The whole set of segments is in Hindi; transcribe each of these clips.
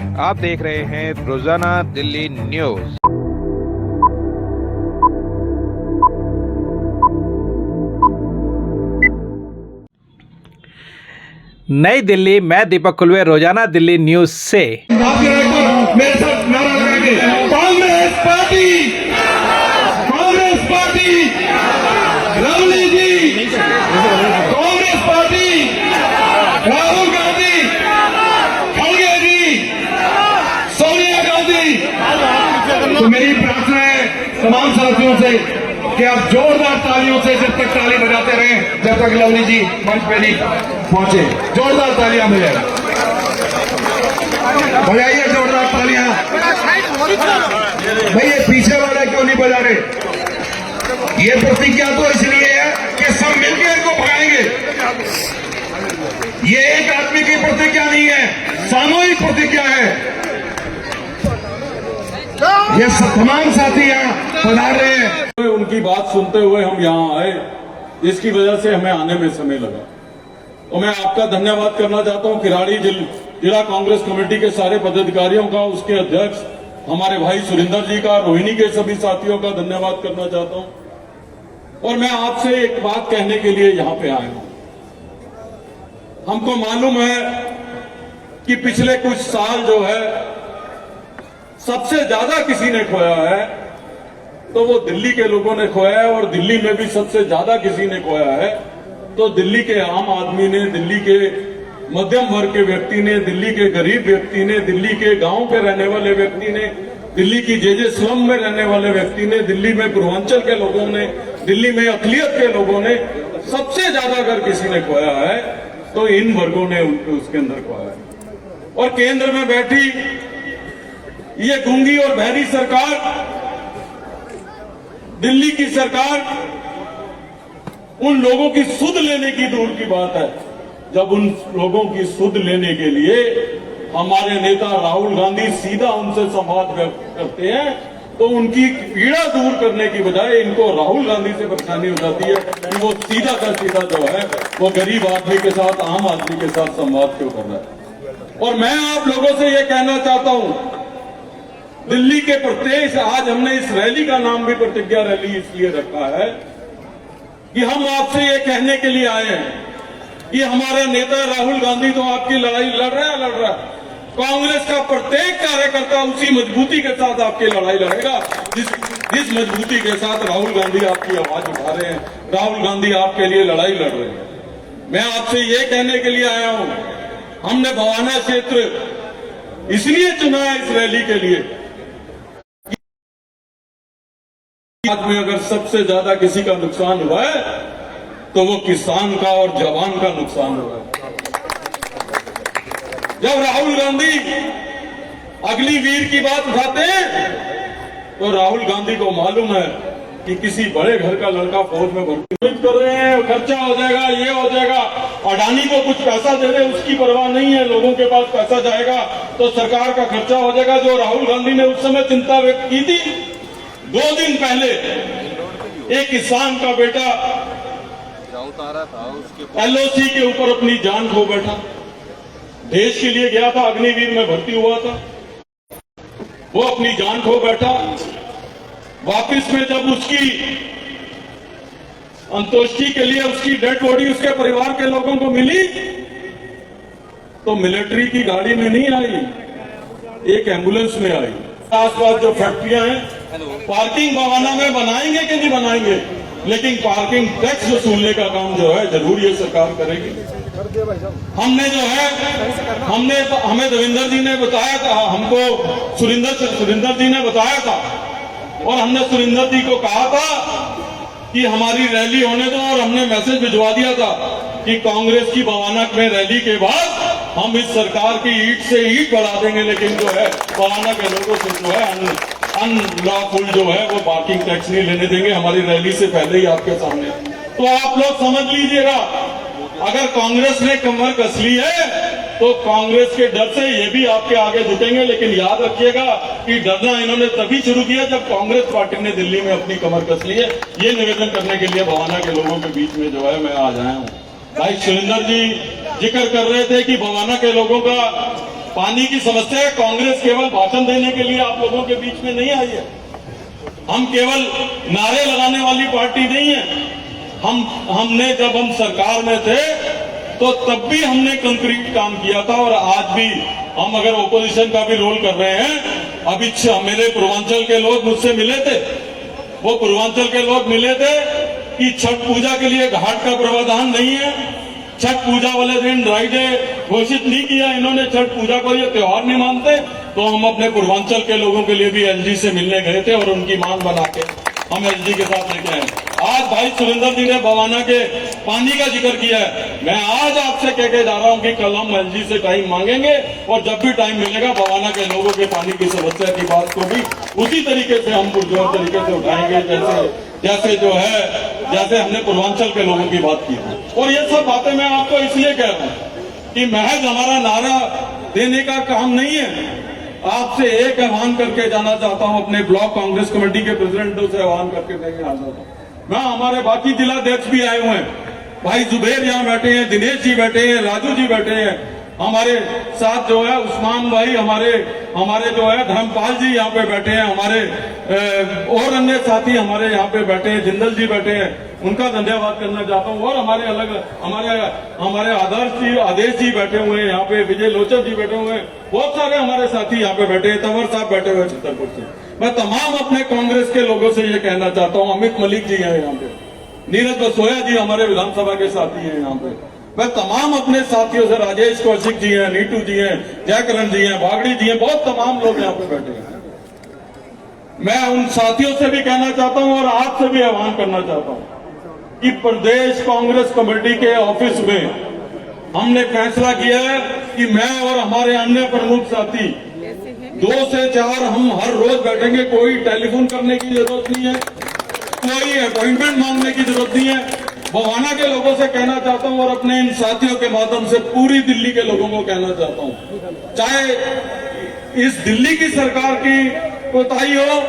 आप देख रहे हैं रोजाना दिल्ली न्यूज। नई दिल्ली, मैं दीपक कुलवे, रोजाना दिल्ली न्यूज से। मेरे साथ नारा लगाएंगे, Congress party, Congress party, Lovely ji, Congress party, Rahul Gandhi, खड़गे जी, सोनिया गांधी। तो मेरी प्रार्थना है तमाम साथियों से कि आप जोरदार तालियों से जब तक ताली बजाते रहें, जब तक लवली जी मंच पे नहीं पहुंचे, जोरदार तालियां मिले, बजाइए जोरदार तालियां। भाई ये पीछे वाले क्यों नहीं बजा रहे? ये प्रतिज्ञा तो इसलिए है कि सब मिलकर इनको भगाएंगे। ये एक आदमी की प्रतिज्ञा नहीं है, सामूहिक प्रतिज्ञा है। ये तमाम साथी यहाँ पधार रहे हैं। उनकी बात सुनते हुए हम यहाँ आए, जिसकी वजह से हमें आने में समय लगा। तो मैं आपका धन्यवाद करना चाहता हूँ, किराड़ी जिला कांग्रेस कमेटी के सारे पदाधिकारियों का, उसके अध्यक्ष हमारे भाई सुरिंदर जी का, रोहिणी के सभी साथियों का धन्यवाद करना चाहता हूँ। और मैं आपसे एक बात कहने के लिए यहाँ पे आया हूँ। हमको मालूम है कि पिछले कुछ साल जो है सबसे ज्यादा किसी ने खोया है तो वो दिल्ली के लोगों ने खोया है, और दिल्ली में भी सबसे ज्यादा किसी ने खोया है तो दिल्ली के आम आदमी ने, दिल्ली के मध्यम वर्ग के व्यक्ति ने, दिल्ली के गरीब व्यक्ति ने, दिल्ली के गांव के रहने वाले व्यक्ति ने, दिल्ली की जे स्लम में रहने वाले व्यक्ति ने, दिल्ली में पूर्वांचल के लोगों ने, दिल्ली में अकलियत के लोगों ने, सबसे ज्यादा अगर किसी ने खोया है तो इन वर्गों ने उसके अंदर खोया है। और केंद्र में बैठी ये गूंगी और बहरी सरकार, दिल्ली की सरकार, उन लोगों की सुध लेने की दूर की बात है। जब उन लोगों की सुध लेने के लिए हमारे नेता राहुल गांधी सीधा उनसे संवाद व्यक्त करते हैं तो उनकी पीड़ा दूर करने की बजाय इनको राहुल गांधी से परेशानी हो जाती है कि वो सीधा का सीधा जो है वो गरीब आदमी के साथ, आम आदमी के साथ संवाद क्यों कर रहा है। और मैं आप लोगों से ये कहना चाहता हूं, दिल्ली के प्रत्येक, आज हमने इस रैली का नाम भी प्रतिज्ञा रैली इसलिए रखा है कि हम आपसे ये कहने के लिए आए हैं कि हमारा नेता राहुल गांधी तो आपकी लड़ाई लड़ रहा है। कांग्रेस का प्रत्येक कार्यकर्ता उसी मजबूती के साथ आपकी लड़ाई लड़ेगा जिस मजबूती के साथ राहुल गांधी आपकी आवाज उठा रहे हैं, राहुल गांधी आपके लिए लड़ाई लड़ रहे हैं। मैं आपसे ये कहने के लिए आया हूं, हमने भवाना क्षेत्र इसलिए चुना है इस रैली के लिए, आज में अगर सबसे ज्यादा किसी का नुकसान हुआ है तो वो किसान का और जवान का नुकसान हुआ है। जब राहुल गांधी अग्निवीर की बात उठाते हैं तो राहुल गांधी को मालूम है कि किसी बड़े घर का लड़का फौज में भर्ती कर रहे हैं, खर्चा हो जाएगा, ये हो जाएगा, अडानी को कुछ पैसा दे रहे उसकी परवाह नहीं है, लोगों के पास पैसा जाएगा तो सरकार का खर्चा हो जाएगा। जो राहुल गांधी ने उस समय चिंता व्यक्त की थी, 2 दिन पहले एक किसान का बेटा LOC के ऊपर अपनी जान खो बैठा, देश के लिए गया था, अग्निवीर में भर्ती हुआ था, वो अपनी जान खो बैठा। वापिस में जब उसकी अंत्येष्टि के लिए उसकी डेड बॉडी उसके परिवार के लोगों को मिली तो मिलिट्री की गाड़ी में नहीं आई, एक एम्बुलेंस में आई। आसपास जो फैक्ट्रियां हैं, पार्किंग भवाना में बनाएंगे कि नहीं बनाएंगे, लेकिन पार्किंग टैक्स वसूलने का काम जो है जरूर ये सरकार करेगी। हमने जो है हमें देवेंद्र जी ने बताया था, हमको सुरिंदर जी ने बताया था, और हमने सुरिंदर जी को कहा था कि हमारी रैली होने दो, और हमने मैसेज भिजवा दिया था कि कांग्रेस की भवाना में रैली के बाद हम इस सरकार की ईंट से ईंट बढ़ा देंगे, लेकिन जो है भवाना के लोगों से जो है अनलॉफुल जो है वो पार्किंग टैक्स नहीं लेने देंगे, हमारी रैली से पहले ही आपके सामने। तो आप लोग समझ लीजिएगा, अगर कांग्रेस ने कमर कस ली है तो कांग्रेस के डर से ये भी आपके आगे झुकेंगे। लेकिन याद रखिएगा कि डरना इन्होंने तभी शुरू किया जब कांग्रेस पार्टी ने दिल्ली में अपनी कमर कस ली है। ये निवेदन करने के लिए भवाना के लोगों के बीच में जो है मैं आज आया हूँ। भाई सुरिंदर जी जिक्र कर रहे थे कि भवाना के लोगों का पानी की समस्या है। कांग्रेस केवल भाषण देने के लिए आप लोगों के बीच में नहीं आई है। हम केवल नारे लगाने वाली पार्टी नहीं है। हमने जब हम सरकार में थे तो तब भी हमने कंक्रीट काम किया था, और आज भी हम अगर ओपोजिशन का भी रोल कर रहे हैं। अभी मेरे पूर्वांचल के लोग मुझसे मिले थे, वो पूर्वांचल के लोग मिले थे कि छठ पूजा के लिए घाट का प्रावधान नहीं है, छठ पूजा वाले दिन ड्राई डे घोषित नहीं किया इन्होंने, छठ पूजा को ये त्योहार नहीं मानते। तो हम अपने पूर्वांचल के लोगों के लिए भी एलजी से मिलने गए थे और उनकी मांग बना के हम एलजी के साथ लेके आए। आज भाई सुरेंद्र जी ने बवाना के पानी का जिक्र किया है। मैं आज आपसे कह के जा रहा हूं कि कल हम एलजी से टाइम मांगेंगे, और जब भी टाइम मिलेगा बवाना के लोगों के पानी की समस्या की बात को भी उसी तरीके से हम पुरजोर तरीके से उठाएंगे, जैसे हमने पूर्वांचल के लोगों की बात की थी। और ये सब बातें मैं आपको इसलिए कह रहा हूं कि महज हमारा नारा देने का काम नहीं है। आपसे एक आह्वान करके जाना चाहता हूं, अपने ब्लॉक कांग्रेस कमेटी के प्रेसिडेंटों से आह्वान करके देना चाहता हूं। मैं हमारे बाकी जिलाध्यक्ष भी आए हुए हैं, भाई जुबेर यहाँ बैठे हैं, दिनेश जी बैठे हैं, राजू जी बैठे हैं, हमारे साथ जो है उस्मान भाई, हमारे जो है धर्मपाल जी यहाँ पे बैठे हैं, हमारे और अन्य साथी हमारे यहाँ पे बैठे हैं, जिंदल जी बैठे हैं, उनका धन्यवाद करना चाहता हूँ। और हमारे आदेश जी बैठे हुए हैं यहाँ पे, विजय लोचन जी बैठे हुए हैं, बहुत सारे हमारे साथी यहाँ पे बैठे हैं, तंवर साहब बैठे हुए छतरपुर से। मैं तमाम अपने कांग्रेस के लोगों से ये कहना चाहता हूँ, अमित मलिक जी हैं यहाँ पे, नीरज बसोया जी हमारे विधानसभा के साथी हैं यहाँ पे, मैं तमाम अपने साथियों से, राजेश कौशिक जी हैं, नीटू जी हैं, जयकरण जी हैं, बागड़ी जी हैं, बहुत तमाम लोग यहाँ पे बैठे हैं। मैं उन साथियों से भी कहना चाहता हूं और आपसे भी आह्वान करना चाहता हूं कि प्रदेश कांग्रेस कमेटी के ऑफिस में हमने फैसला किया है कि मैं और हमारे अन्य प्रमुख साथी 2 से 4 हम हर रोज बैठेंगे। कोई टेलीफोन करने की जरूरत नहीं है, कोई अपॉइंटमेंट मांगने की जरूरत नहीं है। बवाना के लोगों से कहना चाहता हूं और अपने इन साथियों के माध्यम से पूरी दिल्ली के लोगों को कहना चाहता हूं, चाहे इस दिल्ली की सरकार की कोताही हो,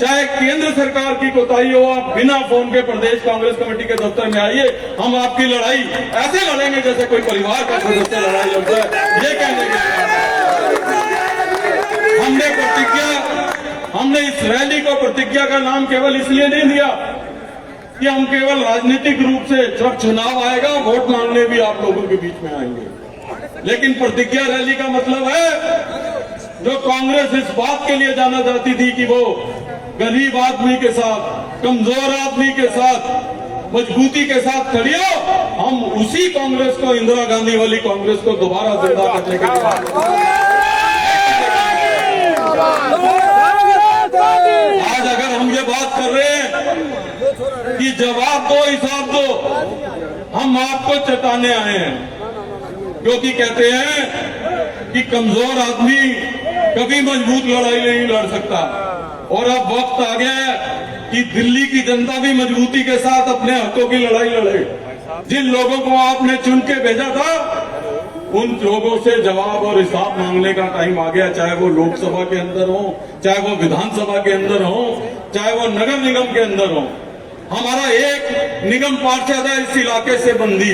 चाहे केंद्र सरकार की कोताही हो, आप बिना फोन के प्रदेश कांग्रेस कमेटी के दफ्तर में आइए। हम आपकी लड़ाई ऐसे लड़ेंगे जैसे कोई परिवार का सदस्य लड़ाई लड़ता है। ये कहने के हमने इस रैली को प्रतिज्ञा का नाम केवल इसलिए नहीं दिया कि हम केवल राजनीतिक रूप से जब चुनाव आएगा वोट मांगने भी आप लोगों के बीच में आएंगे, लेकिन प्रतिज्ञा रैली का मतलब है जो कांग्रेस इस बात के लिए जाना चाहती थी कि वो गरीब आदमी के साथ, कमजोर आदमी के साथ मजबूती के साथ खड़ी हो, हम उसी कांग्रेस को, इंदिरा गांधी वाली कांग्रेस को दोबारा जिंदा करने के लिए आज अगर हम ये बात कर रहे हैं कि जवाब दो, हिसाब दो, हम आपको चेताने आए हैं, क्योंकि कहते हैं कि कमजोर आदमी कभी मजबूत लड़ाई नहीं लड़ सकता। और अब वक्त आ गया है कि दिल्ली की जनता भी मजबूती के साथ अपने हकों की लड़ाई लड़े। जिन लोगों को आपने चुन के भेजा था उन लोगों से जवाब और हिसाब मांगने का टाइम आ गया, चाहे वो लोकसभा के अंदर हो, चाहे वो विधानसभा के अंदर हो, चाहे वो नगर निगम के अंदर हो। हमारा एक निगम पार्षद है इस इलाके से बंदी,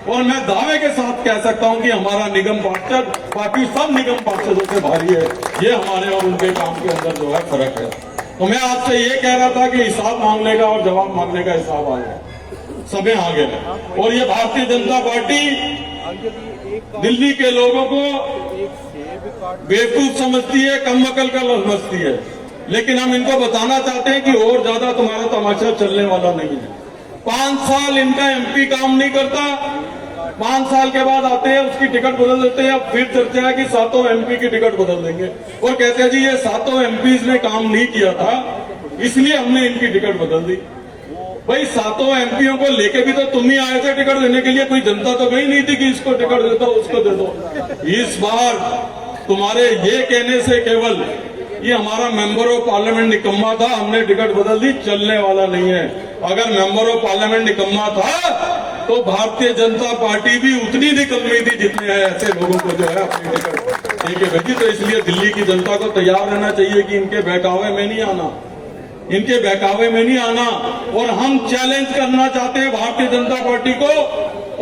और मैं दावे के साथ कह सकता हूं कि हमारा निगम पार्षद बाकी सब निगम पार्षदों से भारी है। ये हमारे और उनके काम के अंदर जो है फर्क है। तो मैं आपसे ये कह रहा था कि हिसाब मांगने का और जवाब मांगने का हिसाब आ गया, समय आ गया। और ये भारतीय जनता पार्टी दिल्ली के लोगों को बेवकूफ समझती है, कम अकल का समझती है, लेकिन हम इनको बताना चाहते हैं कि और ज्यादा तुम्हारा तमाशा चलने वाला नहीं है। 5 साल इनका एमपी काम नहीं करता, 5 साल के बाद आते हैं उसकी टिकट बदल देते हैं। अब फिर चर्चा है कि 7 एमपी की टिकट बदल देंगे और कहते हैं जी ये 7 एमपीज ने काम नहीं किया था इसलिए हमने इनकी टिकट बदल दी। भाई 7 एमपीओं को लेके भी तो तुम ही आए थे टिकट देने के लिए, कोई जनता तो गई नहीं थी कि इसको टिकट देता उसको दे दो। इस बार तुम्हारे ये कहने से केवल ये हमारा मेंबर ऑफ पार्लियामेंट निकम्मा था, हमने टिकट बदल दी, चलने वाला नहीं है। अगर मेंबर ऑफ पार्लियामेंट निकम्मा था तो भारतीय जनता पार्टी भी उतनी निकम्मी थी जितने हैं ऐसे लोगों को जो है अपनी टिकट ठीक है भेजी। तो इसलिए दिल्ली की जनता को तैयार रहना चाहिए कि इनके बहकावे में नहीं आना, इनके बहकावे में नहीं आना। और हम चैलेंज करना चाहते हैं भारतीय जनता पार्टी को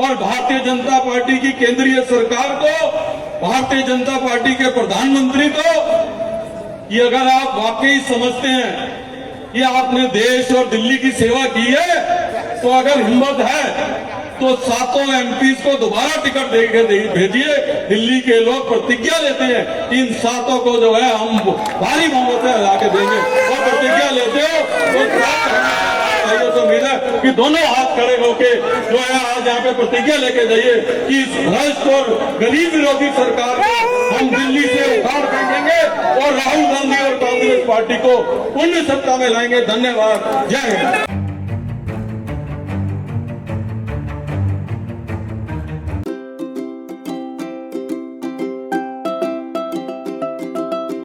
और भारतीय जनता पार्टी की केंद्रीय सरकार को भारतीय जनता पार्टी के प्रधानमंत्री को कि अगर आप वाकई समझते हैं कि आपने देश और दिल्ली की सेवा की है, तो अगर हिम्मत है तो 7 एमपी को दोबारा टिकट देके भेजिए। दिल्ली के लोग प्रतिज्ञा लेते हैं, इन 7 को जो है हम भारी बहुमत से हरा के देंगे। और प्रतिज्ञा लेते हो तो उम्मीद है कि दोनों हाथ खड़े होके जो है आज यहाँ पे प्रतिज्ञा लेके जाइए कि इस भ्रष्ट और गरीब विरोधी सरकार को हम दिल्ली से उखाड़ फेंकेंगे और राहुल गांधी और कांग्रेस पार्टी को पुण्य सत्ता में लाएंगे। धन्यवाद। जय हिंद।